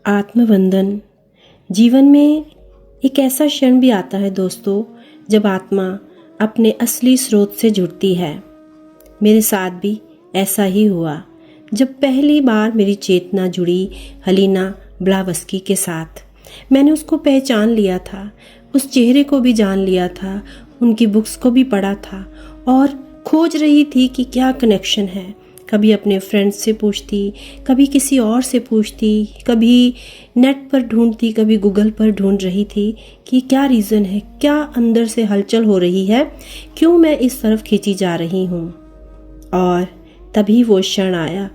आत्मवंदन। जीवन में एक ऐसा क्षण भी आता है दोस्तों, जब आत्मा अपने असली स्रोत से जुड़ती है। मेरे साथ भी ऐसा ही हुआ जब पहली बार मेरी चेतना जुड़ी हलीना ब्लावस्की के साथ। मैंने उसको पहचान लिया था, उस चेहरे को भी जान लिया था, उनकी बुक्स को भी पढ़ा था और खोज रही थी कि क्या कनेक्शन है। कभी अपने फ्रेंड्स से पूछती, कभी किसी और से पूछती, कभी नेट पर ढूंढती, कभी गूगल पर ढूंढ रही थी कि क्या रीज़न है, क्या अंदर से हलचल हो रही है, क्यों मैं इस तरफ खींची जा रही हूँ। और तभी वो क्षण आया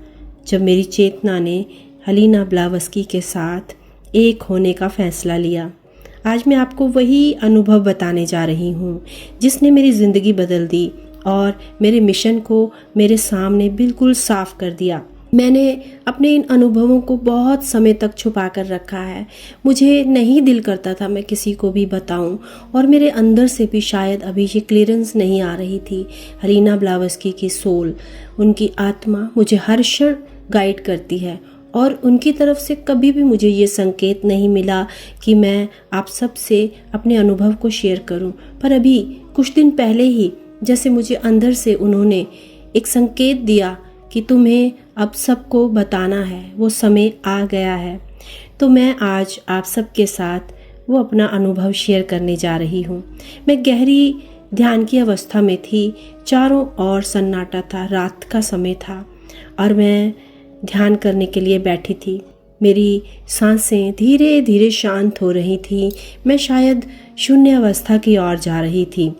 जब मेरी चेतना ने हलीना ब्लावस्की के साथ एक होने का फैसला लिया। आज मैं आपको वही अनुभव बताने जा रही हूँ जिसने मेरी ज़िंदगी बदल दी और मेरे मिशन को मेरे सामने बिल्कुल साफ कर दिया। मैंने अपने इन अनुभवों को बहुत समय तक छुपा कर रखा है। मुझे नहीं दिल करता था मैं किसी को भी बताऊं और मेरे अंदर से भी शायद अभी ये क्लियरेंस नहीं आ रही थी। हलीना ब्लावस्की की सोल, उनकी आत्मा मुझे हर क्षण गाइड करती है और उनकी तरफ से कभी भी मुझे ये संकेत नहीं मिला कि मैं आप सब से अपने अनुभव को शेयर करूं। पर अभी कुछ दिन पहले ही जैसे मुझे अंदर से उन्होंने एक संकेत दिया कि तुम्हें अब सबको बताना है, वो समय आ गया है। तो मैं आज आप सबके साथ वो अपना अनुभव शेयर करने जा रही हूँ। मैं गहरी ध्यान की अवस्था में थी, चारों ओर सन्नाटा था, रात का समय था और मैं ध्यान करने के लिए बैठी थी। मेरी सांसें धीरे धीरे शांत हो रही थी। मैं शायद शून्य अवस्था की ओर जा रही थी।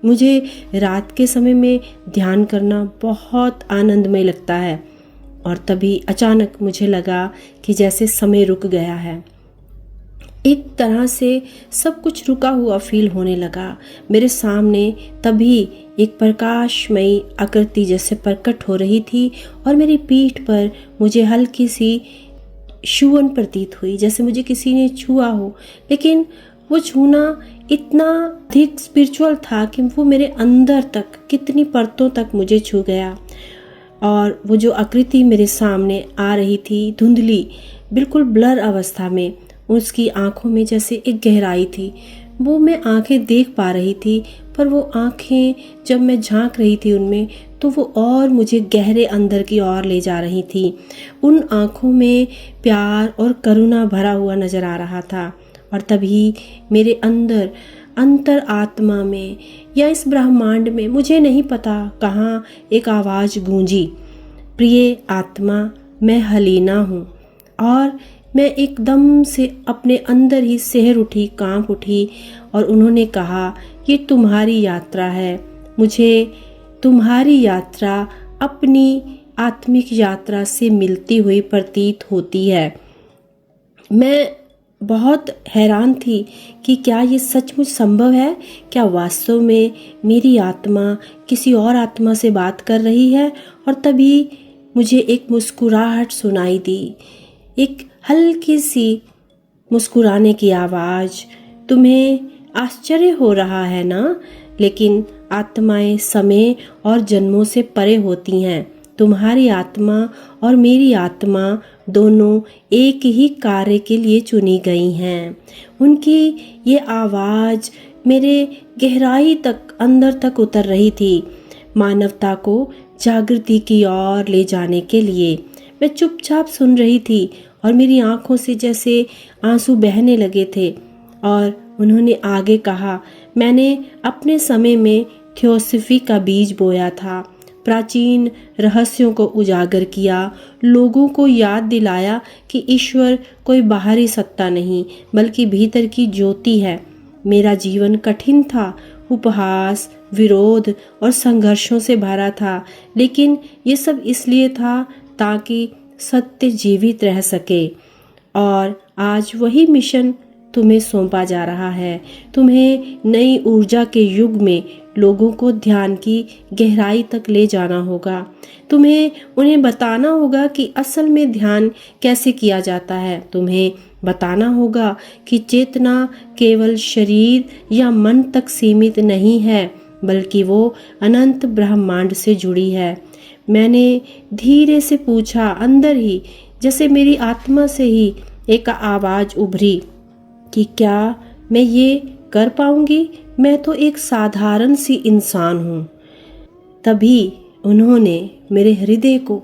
मुझे रात के समय में ध्यान करना बहुत आनंदमय लगता है और तभी अचानक मुझे लगा कि जैसे समय रुक गया है। एक तरह से सब कुछ रुका हुआ फील होने लगा। मेरे सामने तभी एक प्रकाशमयी आकृति जैसे प्रकट हो रही थी और मेरी पीठ पर मुझे हल्की सी छुअन प्रतीत हुई, जैसे मुझे किसी ने छुआ हो। लेकिन वो छूना इतना अधिक स्पिरिचुअल था कि वो मेरे अंदर तक, कितनी परतों तक मुझे छू गया। और वो जो आकृति मेरे सामने आ रही थी, धुंधली, बिल्कुल ब्लर अवस्था में, उसकी आंखों में जैसे एक गहराई थी। वो मैं आंखें देख पा रही थी, पर वो आंखें जब मैं झांक रही थी उनमें, तो वो और मुझे गहरे अंदर की ओर ले जा रही थी। उन आंखों में प्यार और करुणा भरा हुआ नजर आ रहा था। और तभी मेरे अंदर, अंतर आत्मा में या इस ब्रह्मांड में, मुझे नहीं पता कहाँ, एक आवाज़ गूंजी, प्रिय आत्मा, मैं हलीना हूँ। और मैं एकदम से अपने अंदर ही सहर उठी, कांप उठी और उन्होंने कहा, ये तुम्हारी यात्रा है। मुझे तुम्हारी यात्रा अपनी आत्मिक यात्रा से मिलती हुई प्रतीत होती है। मैं बहुत हैरान थी कि क्या ये सचमुच संभव है? क्या वास्तव में मेरी आत्मा किसी और आत्मा से बात कर रही है? और तभी मुझे एक मुस्कुराहट सुनाई दी, एक हल्की सी मुस्कुराने की आवाज़। तुम्हें आश्चर्य हो रहा है ना? लेकिन आत्माएं समय और जन्मों से परे होती हैं। तुम्हारी आत्मा और मेरी आत्मा दोनों एक ही कार्य के लिए चुनी गई हैं। उनकी ये आवाज़ मेरे गहराई तक, अंदर तक उतर रही थी, मानवता को जागृति की ओर ले जाने के लिए। मैं चुपचाप सुन रही थी और मेरी आंखों से जैसे आंसू बहने लगे थे। और उन्होंने आगे कहा, मैंने अपने समय में थियोसॉफी का बीज बोया था, प्राचीन रहस्यों को उजागर किया, लोगों को याद दिलाया कि ईश्वर कोई बाहरी सत्ता नहीं बल्कि भीतर की ज्योति है। मेरा जीवन कठिन था, उपहास, विरोध और संघर्षों से भरा था, लेकिन ये सब इसलिए था ताकि सत्य जीवित रह सके। और आज वही मिशन तुम्हें सौंपा जा रहा है। तुम्हें नई ऊर्जा के युग में लोगों को ध्यान की गहराई तक ले जाना होगा। तुम्हें उन्हें बताना होगा कि असल में ध्यान कैसे किया जाता है। तुम्हें बताना होगा कि चेतना केवल शरीर या मन तक सीमित नहीं है, बल्कि वो अनंत ब्रह्मांड से जुड़ी है। मैंने धीरे से पूछा, अंदर ही, जैसे मेरी आत्मा से ही एक आवाज़ उभरी कि क्या मैं ये कर पाऊंगी? मैं तो एक साधारण सी इंसान हूँ। तभी उन्होंने मेरे हृदय को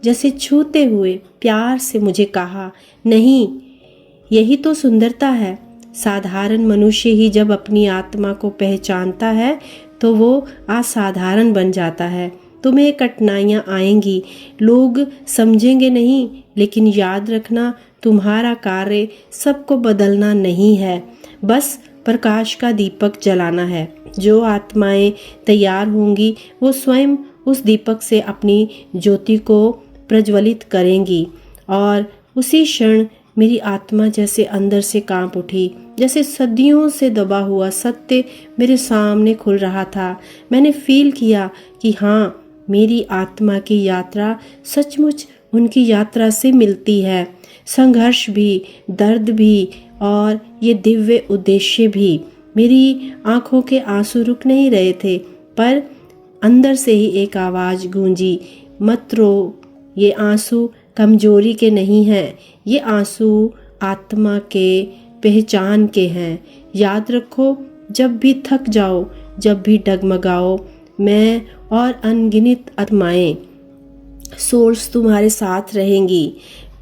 जैसे छूते हुए प्यार से मुझे कहा, नहीं, यही तो सुंदरता है। साधारण मनुष्य ही जब अपनी आत्मा को पहचानता है तो वो असाधारण बन जाता है। तुम्हें कठिनाइयाँ आएंगी, लोग समझेंगे नहीं, लेकिन याद रखना, तुम्हारा कार्य सबको बदलना नहीं है, बस प्रकाश का दीपक जलाना है। जो आत्माएं तैयार होंगी वो स्वयं उस दीपक से अपनी ज्योति को प्रज्वलित करेंगी। और उसी क्षण मेरी आत्मा जैसे अंदर से कांप उठी, जैसे सदियों से दबा हुआ सत्य मेरे सामने खुल रहा था। मैंने फील किया कि हाँ, मेरी आत्मा की यात्रा सचमुच उनकी यात्रा से मिलती है। संघर्ष भी, दर्द भी और ये दिव्य उद्देश्य भी। मेरी आंखों के आंसू रुक नहीं रहे थे, पर अंदर से ही एक आवाज़ गूंजी, मत रो, ये आंसू कमजोरी के नहीं हैं, ये आंसू आत्मा के पहचान के हैं। याद रखो, जब भी थक जाओ, जब भी डगमगाओ, मैं और अनगिनत आत्माएं सोर्स तुम्हारे साथ रहेंगी।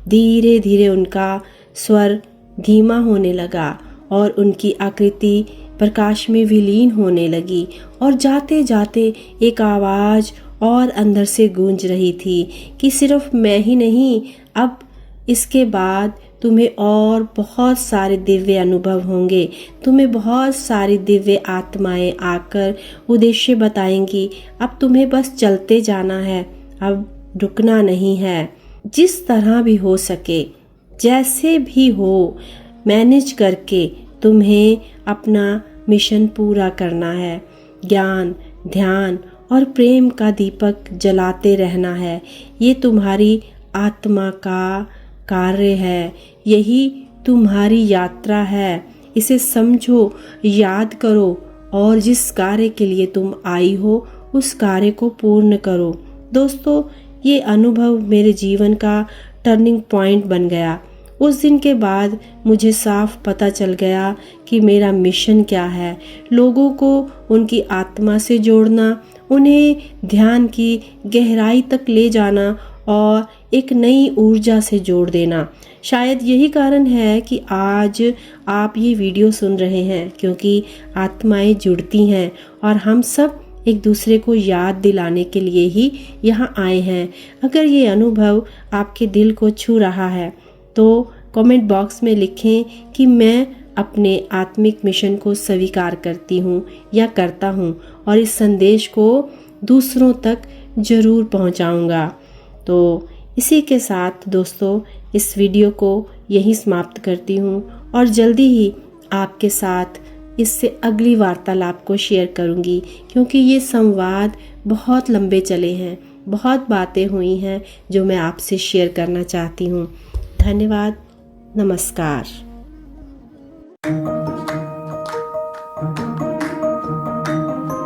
धीरे धीरे उनका स्वर धीमा होने लगा और उनकी आकृति प्रकाश में विलीन होने लगी। और जाते जाते एक आवाज़ और अंदर से गूंज रही थी कि सिर्फ मैं ही नहीं, अब इसके बाद तुम्हें और बहुत सारे दिव्य अनुभव होंगे। तुम्हें बहुत सारी दिव्य आत्माएं आकर उद्देश्य बताएंगी। अब तुम्हें बस चलते जाना है, अब रुकना नहीं है। जिस तरह भी हो सके, जैसे भी हो, मैनेज करके तुम्हें अपना मिशन पूरा करना है। ज्ञान, ध्यान और प्रेम का दीपक जलाते रहना है। ये तुम्हारी आत्मा का कार्य है, यही तुम्हारी यात्रा है। इसे समझो, याद करो और जिस कार्य के लिए तुम आई हो उस कार्य को पूर्ण करो। दोस्तों, ये अनुभव मेरे जीवन का टर्निंग पॉइंट बन गया। उस दिन के बाद मुझे साफ पता चल गया कि मेरा मिशन क्या है। लोगों को उनकी आत्मा से जोड़ना, उन्हें ध्यान की गहराई तक ले जाना और एक नई ऊर्जा से जोड़ देना। शायद यही कारण है कि आज आप ये वीडियो सुन रहे हैं, क्योंकि आत्माएं जुड़ती हैं और हम सब एक दूसरे को याद दिलाने के लिए ही यहाँ आए हैं। अगर ये अनुभव आपके दिल को छू रहा है तो कमेंट बॉक्स में लिखें कि मैं अपने आत्मिक मिशन को स्वीकार करती हूँ या करता हूँ, और इस संदेश को दूसरों तक ज़रूर पहुँचाऊँगा। तो इसी के साथ दोस्तों, इस वीडियो को यहीं समाप्त करती हूँ और जल्दी ही आपके साथ इससे अगली वार्तालाप को शेयर करूँगी, क्योंकि ये संवाद बहुत लंबे चले हैं, बहुत बातें हुई हैं जो मैं आपसे शेयर करना चाहती हूँ। धन्यवाद, नमस्कार।